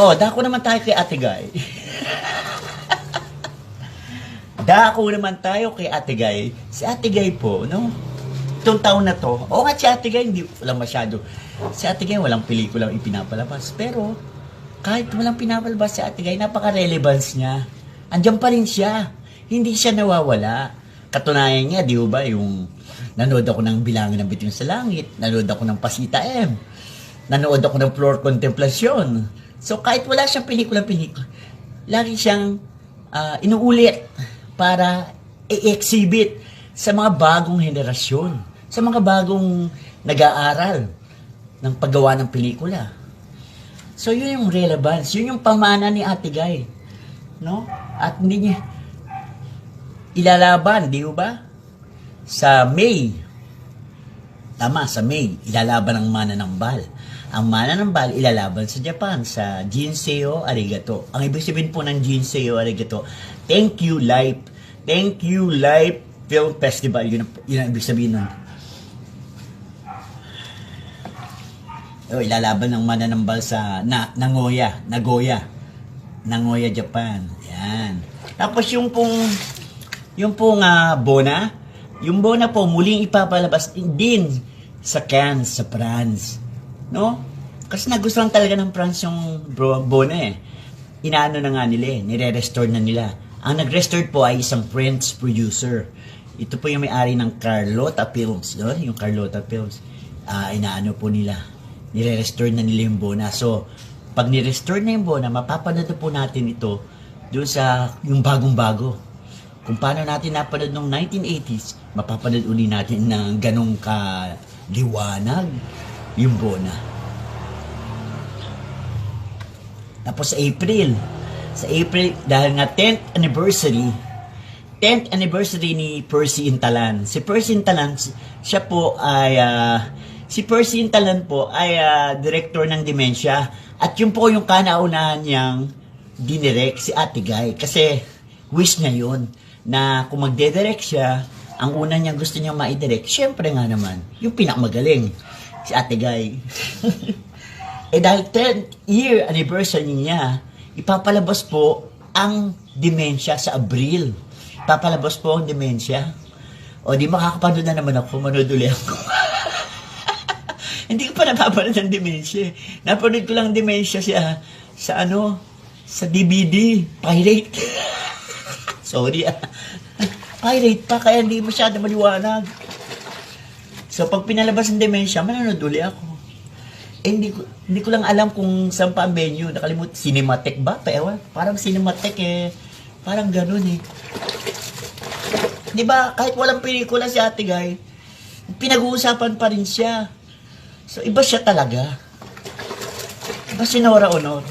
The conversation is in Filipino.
Oh, dako naman tayo kay Ate Guy. Dako naman tayo kay Ate Guy. Si Ate Guy po, no? Itong taon na to, oo nga si Ate Guy, hindi lang masyado. Si Ate Guy, walang pelikulang ipinapalabas. Pero, kahit walang pinapalabas si Ate Guy, napaka-relevance niya. Andiyan pa rin siya. Hindi siya nawawala. Katunayan niya, di ba, yung nanood ako ng Bilangan ng Bituin sa Langit, nanood ako ng Pasita M, nanood ako ng Floor Contemplacion. So, kahit wala siyang pelikula, lagi siyang inuulit para i-exhibit sa mga bagong henerasyon, sa mga bagong nag-aaral ng paggawa ng pelikula. So, yun yung relevance, yun yung pamana ni Ate Guy. No? At hindi niya ilalaban, di ba? Sa May. Tama, sa May, ilalaban ang mananambal. Ang mananambal, ilalaban sa Japan, sa Jinseo Arigato. Ang ibig sabihin po ng Jinseo Arigato, thank you, life. Thank you, life Film Festival. Yun ang ibig sabihin nun. Ilalaban ng mananambal sa Nagoya, Japan. Yan. Tapos yung pong Bona, yung Bona po muling ipapalabas din sa Cannes, sa France. No? Kasi nagustuhan talaga ng France yung Bona eh. Inaano na nga nila eh, nire-restore na nila. Ang nag-restore po ay isang French producer. Ito po yung may-ari ng Carlotta Films, no? Yung Carlotta Films. Inaano po nila. Nire-restore na nila yung Bona. So, pag nire-restore na yung Bona, mapapanood na po natin ito doon sa yung bagong-bago. Kung paano natin napanood noong 1980s, mapapanood uli natin ng ganong kaliwanag yung Bona. Tapos sa April, dahil nga 10th anniversary ni Percy Intalan. Si Percy Intalan po ay director ng Dementia. At yun po yung kanaunahan niyang dinirect si Ate Guy. Kasi wish niya yun na kung magdedirect siya, ang una niyang gusto niyang maidirect, syempre nga naman, yung pinakamagaling, si Ate Guy. Dahil 10th year anniversary niya, ipapalabas po ang Dementia sa Abril. Ipapalabas po ang Dementia. O di makakapanood na naman ako, manood ulit ako. Hindi ko pa napapanood ng Dementia. Napanood ko lang Dementia sa DVD, pirate. Sorry pirate pa, kaya hindi masyado maliwanag. So pag pinalabas ng Dementia, manonood ulit ako. Hindi ko lang alam kung saan pa ang venue. Nakalimutan, Cinematheque ba? Ewan, parang Cinematheque parang ganun eh. Di ba, kahit walang pelikula si Ate Guy, pinag-uusapan pa rin siya. So, iba siya talaga. Iba si Nora Honor.